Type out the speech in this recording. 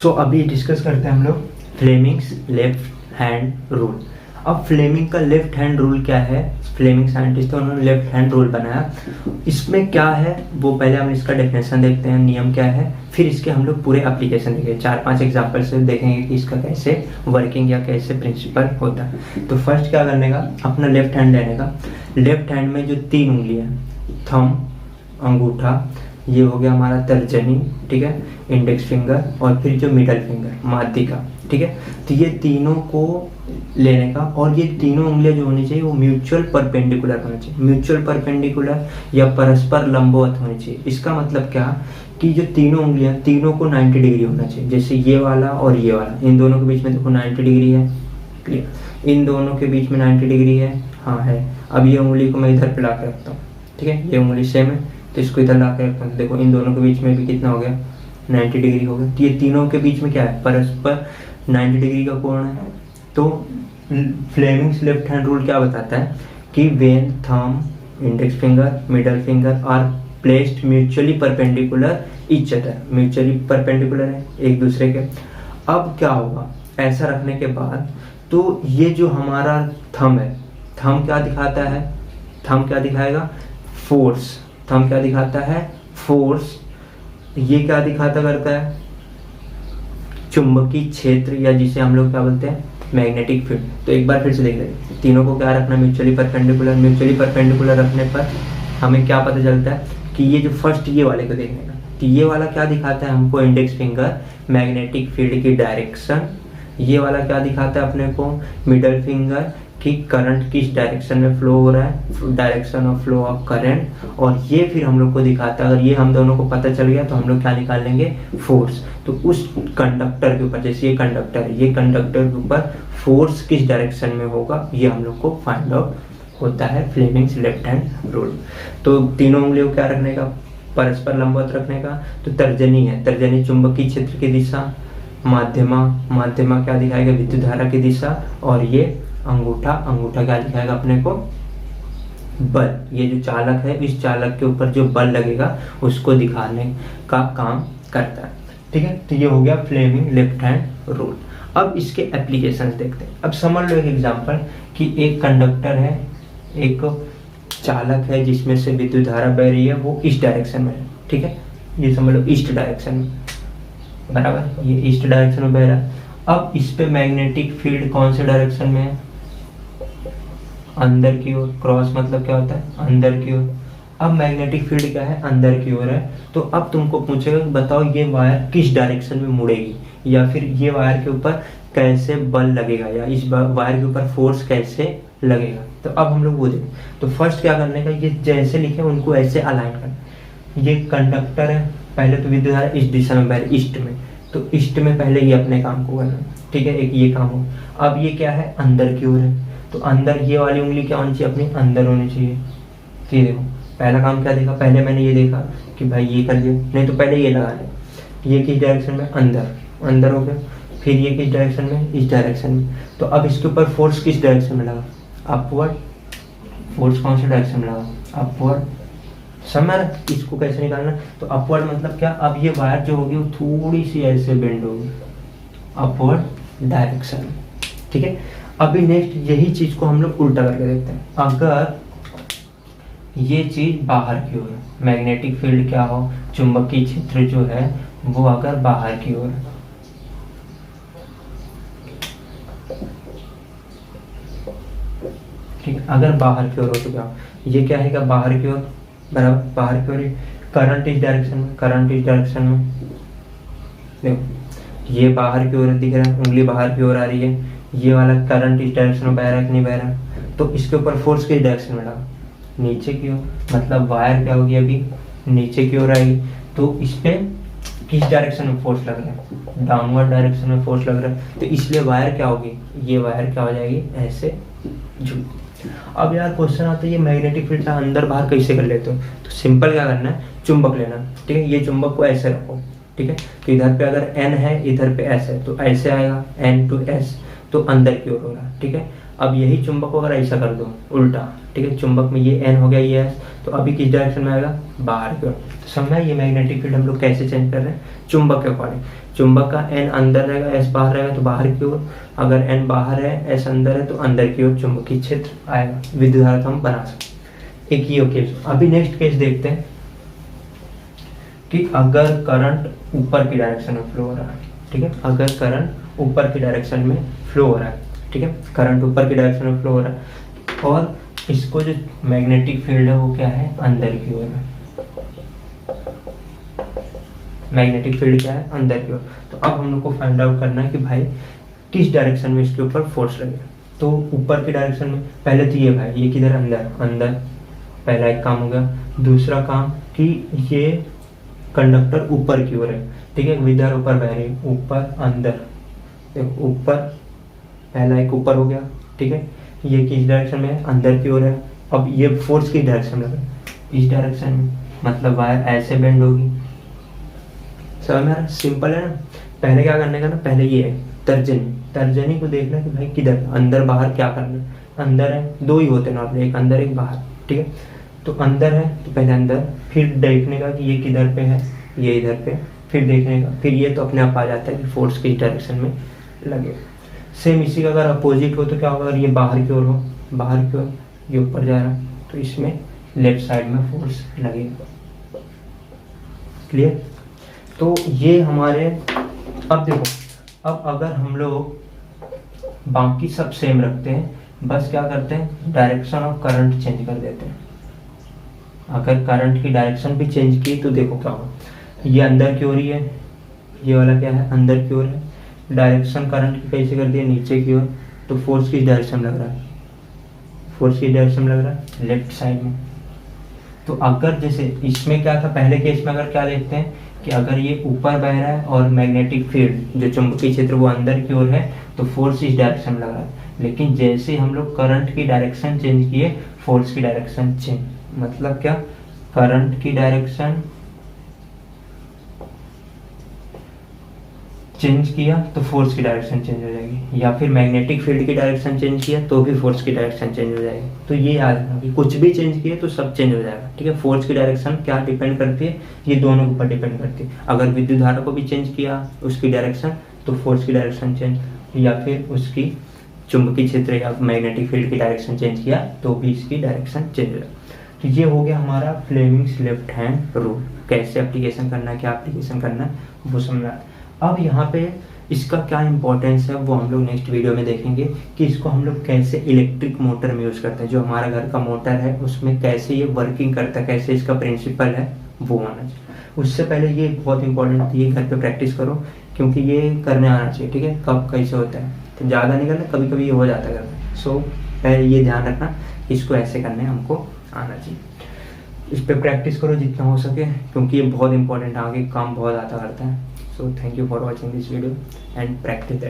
तो अभी डिस्कस करते हैं हम लोग फ्लेमिंग्स लेफ्ट हैंड रूल। अब फ्लेमिंग का लेफ्ट हैंड रूल क्या है, फ्लेमिंग साइंटिस्ट उन्होंने लेफ्ट हैंड रूल बनाया। इसमें क्या है वो पहले हम इसका डेफिनेशन देखते हैं, नियम क्या है, फिर इसके हम लोग पूरे एप्लीकेशन देखेंगे, 4-5 एग्जाम्पल से देखेंगे कि इसका कैसे वर्किंग या कैसे प्रिंसिपल होता है। तो फर्स्ट क्या करने का, अपना लेफ्ट हैंड लेने का। लेफ्ट हैंड में जो 3 उंगलियां, थंब, अंगूठा, ये हो गया हमारा तर्जनी, ठीक है, इंडेक्स फिंगर, और फिर जो मिडल फिंगर माध्यिका, ठीक है। तो ये तीनों को लेने का, और ये तीनों उंगलियां जो होनी चाहिए वो म्यूचुअल परपेंडिकुलर होनी चाहिए। म्यूचुअल परपेंडिकुलर या परस्पर लंबवत होनी चाहिए। इसका मतलब क्या कि जो तीनों उंगलियां, तीनों को 90 डिग्री होना चाहिए। जैसे ये वाला और ये वाला, इन दोनों के बीच में देखो 90 डिग्री है, क्लियर। इन दोनों के बीच में 90 डिग्री है, हाँ है। अब ये उंगली को मैं इधर पे ला के रखता हूँ, ठीक है, ये उंगली सेम है तो इसको इधर ला के रखता हूँ। देखो इन दोनों के बीच में भी कितना हो गया, 90 डिग्री हो गया। तो ये तीनों के बीच में क्या है, परस्पर 90 डिग्री का कोण है। तो फ्लेमिंग्स लेफ्ट हैंड रूल क्या बताता है कि when thumb, index finger, middle finger are placed mutually perpendicular each other, mutually perpendicular है एक दूसरे के। अब क्या होगा, ऐसा रखने के बाद तो ये जो हमारा थंब है, थंब क्या दिखाता है, थंब क्या दिखाएगा, फोर्स। थंब क्या दिखाता है, फोर्स। ये क्या दिखाता करता है, चुंबकीय क्षेत्र, या जिसे हम लोग क्या बोलते हैं, मैग्नेटिक फील्ड। तो एक बार फिर से देख लेते, तीनों को क्या रखना, म्यूचुअली परपेंडिकुलर। म्यूचुअली परपेंडिकुलर रखने पर हमें क्या पता चलता है कि ये जो फर्स्ट ये वाले को देखने का, तो ये वाला क्या दिखाता है हमको, इंडेक्स फिंगर, मैग्नेटिक फील्ड की डायरेक्शन। ये वाला क्या दिखाता है अपने को, मिडल फिंगर, कि करंट किस डायरेक्शन में फ्लो हो रहा है, direction of flow of current. और ये फिर हम लोग को दिखाता है, अगर ये हम दोनों को पता चल गया तो हम लोग क्या निकाल लेंगे, फोर्स। तो उस कंडक्टर के ऊपर, जैसे ये कंडक्टर है, ये कंडक्टर के ऊपर फोर्स किस डायरेक्शन में होगा, ये हम लोग को फाइंड आउट होता है फ्लेमिंग्स लेफ्ट हैंड रूल। तो तीनों उंगलियों को क्या रखने का, परस्पर लंबवत रखने का। तो तर्जनी है, तर्जनी चुंबकीय क्षेत्र की दिशा, माध्यमा, माध्यमा क्या दिखाएगा, विद्युत धारा की दिशा, और ये अंगूठा, अंगूठा क्या दिखाएगा अपने को, बल। ये जो चालक है, इस चालक के ऊपर जो बल लगेगा उसको दिखाने का काम करता है, ठीक है। तो ये हो गया फ्लेमिंग लेफ्ट हैंड रूल। अब इसके एप्लीकेशंस देखते हैं। अब समझ लो एक एग्जांपल कि एक कंडक्टर है, एक चालक है जिसमें से विद्युत धारा बह रही है, वो इस डायरेक्शन में है, ठीक है, ये समझ लो ईस्ट डायरेक्शन में, बराबर, ये ईस्ट डायरेक्शन में बह रहा है। अब इस पे मैग्नेटिक फील्ड कौन से डायरेक्शन में है, अंदर की ओर। क्रॉस मतलब क्या होता है, अंदर की ओर। अब मैग्नेटिक फील्ड क्या है, अंदर की ओर है। तो अब तुमको पूछेगा बताओ ये वायर किस डायरेक्शन में मुड़ेगी, या फिर ये वायर के ऊपर कैसे बल लगेगा, या इस वायर के ऊपर फोर्स कैसे लगेगा। तो अब हम लोग वो देखें। तो फर्स्ट क्या करने का, ये जैसे लिखे उनको ऐसे अलाइन करना। ये कंडक्टर है, पहले तो विद्युत धारा इस दिशा में बह रही, ईस्ट में, तो ईस्ट में पहले ये अपने काम को करना, ठीक है, एक ये काम हो। अब ये क्या है, अंदर की ओर है, तो अंदर ये वाली उंगली क्या होनी चाहिए, अपनी अंदर होनी चाहिए। तो ये देखो पहला काम क्या देखा, पहले मैंने ये देखा कि भाई ये कर लिया, नहीं तो पहले ये लगा ले। ये किस डायरेक्शन में, अंदर, अंदर हो गया। फिर ये किस डायरेक्शन में, इस डायरेक्शन में। तो अब इसके ऊपर फोर्स किस डायरेक्शन में लगा, अपवर्ड। फोर्स कौन से डायरेक्शन में लगा, अपवर्ड। समझ रहे, इसको कैसे निकालना। तो अपवर्ड मतलब क्या, अब ये वायर जो होगी वो थोड़ी सी ऐसे बेंड होगी, अपवर्ड डायरेक्शन, ठीक है। अभी नेक्स्ट यही चीज को हम लोग उल्टा करके देखते हैं। अगर ये चीज बाहर की ओर है, मैग्नेटिक फील्ड क्या हो, चुंबकीय क्षेत्र जो है वो अगर बाहर की ओर है, ठीक, अगर बाहर की ओर हो तो क्या, ये क्या है, बाहर की ओर, बराबर, बाहर की ओर। करंट इस डायरेक्शन में, करंट इस डायरेक्शन में, देखो ये बाहर की ओर दिख रहा है, उंगली बाहर की ओर आ रही है। ये वाला करंट इस डायरेक्शन में बह रहा है कि नहीं बह रहा, तो इसके ऊपर फोर्स किस डायरेक्शन में लगा, नीचे की ओर। मतलब वायर क्या होगी, अभी नीचे की ओर आएगी। तो इस पे किस डायरेक्शन में फोर्स लग रहा है, डाउनवर्ड डायरेक्शन में फोर्स लग रहा है। तो इसलिए वायर क्या होगी, ये वायर क्या हो जाएगी, ऐसे झुक। अब यार क्वेश्चन आता है ये मैग्नेटिक फील्ड का अंदर बाहर कैसे कर लेते हो। तो सिंपल क्या करना है, चुंबक लेना, ठीक है। ये चुंबक को ऐसे रखो, ठीक है। तो इधर पे अगर N है, इधर पे S है, तो ऐसे आएगा N to S, तो अंदर की ओर हो रहा है, ठीक है। अब यही चुंबक को अगर ऐसा कर दो उल्टा, ठीक है, चुंबक में ये एन हो गया ये एस, तो अभी किस डायरेक्शन में आएगा, बाहर की ओर। तो समझा ये मैग्नेटिक फील्ड हम लोग कैसे चेंज कर रहे हैं, चुंबक के अकॉर्डिंग। चुंबक का एन अंदर रहेगा, एस बाहर रहेगा, तो बाहर की ओर। अगर एन बाहर है, एस अंदर है, तो अंदर की ओर चुंबकीय क्षेत्र आएगा, विद्युत धारा हम बना सकते। एक ये केस। अभी नेक्स्ट केस देखते हैं कि अगर करंट ऊपर की डायरेक्शन में फ्लो हो रहा है, ठीक है, अगर करंट ऊपर की डायरेक्शन में फ्लो हो रहा है, ठीक है, करंट ऊपर की डायरेक्शन में फ्लो हो रहा है और इसको जो मैग्नेटिक फील्ड है वो क्या है, अंदर की ओर है। मैग्नेटिक फील्ड क्या है, अंदर की ओर। तो अब हम लोग को फाइंड आउट करना है कि भाई किस डायरेक्शन में इसके ऊपर फोर्स लगेगा। तो ऊपर की डायरेक्शन में पहले तो ये भाई ये किधर, अंदर, अंदर, पहला एक काम हो गया। दूसरा काम कि ये कंडक्टर ऊपर की ओर है, ठीक है, विद्युत धारा ऊपर बह रही है, ऊपर अंदर, देखो ऊपर, पहला एक ऊपर हो गया, ठीक है, ये किस डायरेक्शन में है, अंदर की ओर है। अब ये फोर्स किस डायरेक्शन में लगा, इस डायरेक्शन में, मतलब वायर ऐसे बेंड होगी। समझ में आ रहा, सिंपल है ना। पहले क्या करने का ना, पहले ये है तर्जनी, तर्जनी को देखना कि भाई किधर, अंदर बाहर क्या करना है। अंदर है, दो ही होते हैं नॉर्मली, एक अंदर एक बाहर, ठीक है। तो अंदर है तो पहले अंदर, फिर देखने का कि ये किधर पे है, ये इधर पे, फिर देखने का, फिर ये तो अपने आप आ जाता है कि फोर्स किस डायरेक्शन में लगे। सेम इसी का अगर अपोजिट हो तो क्या होगा, अगर ये बाहर की ओर हो, बाहर की ओर ये ऊपर जा रहा है, तो इसमें लेफ्ट साइड में फोर्स लगेगा। क्लियर। तो ये हमारे, अब देखो, अब अगर हम लोग बाकी सब सेम रखते हैं, बस क्या करते हैं, डायरेक्शन ऑफ करंट चेंज कर देते हैं। अगर करंट की डायरेक्शन भी चेंज की तो देखो क्या होगा, ये अंदर की ओर ही है, ये वाला क्या है, अंदर की ओर है। डायरेक्शन करंट की कैसे कर दिया, नीचे की ओर, तो फोर्स किस डायरेक्शन में लग रहा है, फोर्स किस डायरेक्शन में लग रहा है, लेफ्ट साइड में। तो अगर जैसे इसमें क्या था, पहले केस में अगर क्या देखते हैं कि अगर ये ऊपर बह रहा है और मैग्नेटिक फील्ड जो चुंबकीय क्षेत्र वो अंदर की ओर है, तो फोर्स इस डायरेक्शन में लग रहा है। लेकिन जैसे हम लोग करंट की डायरेक्शन चेंज किए, फोर्स की डायरेक्शन चेंज, मतलब क्या, करंट की डायरेक्शन चेंज किया तो फोर्स की डायरेक्शन चेंज हो जाएगी, या फिर मैग्नेटिक फील्ड की डायरेक्शन चेंज किया तो भी फोर्स की डायरेक्शन चेंज हो जाएगी। तो ये याद रखना कि कुछ भी चेंज किए तो सब चेंज हो जाएगा, ठीक है। फोर्स की डायरेक्शन क्या डिपेंड करती है, ये दोनों के ऊपर डिपेंड करती है। अगर विद्युत धारा को भी चेंज किया उसकी डायरेक्शन, तो फोर्स की डायरेक्शन चेंज, या फिर उसकी चुंबकीय क्षेत्र या मैग्नेटिक फील्ड की डायरेक्शन चेंज किया तो भी इसकी डायरेक्शन चेंज हो जाएगी। तो ये हो गया हमारा फ्लेमिंग्स लेफ्ट हैंड रूल। कैसे एप्लीकेशन करना है, क्या एप्लीकेशन करना है, वो समझना। अब यहाँ पे इसका क्या इंपॉर्टेंस है वो हम लोग नेक्स्ट वीडियो में देखेंगे कि इसको हम लोग कैसे इलेक्ट्रिक मोटर में यूज़ करते हैं। जो हमारा घर का मोटर है उसमें कैसे ये वर्किंग करता है, कैसे इसका प्रिंसिपल है वो आना चाहिए। उससे पहले ये बहुत इंपॉर्टेंट है, ये घर पे प्रैक्टिस करो, क्योंकि ये करने आना चाहिए, ठीक है। कब कैसे होता है तो ज़्यादा नहीं करना, कभी कभी ये हो जाता है घर में। सो पहले ये ध्यान रखना, इसको ऐसे करने हमको आना चाहिए। इस पर प्रैक्टिस करो जितना हो सके, क्योंकि ये बहुत इंपॉर्टेंट है, आगे काम बहुत ज़्यादा करता है। So thank you for watching this video and practice that.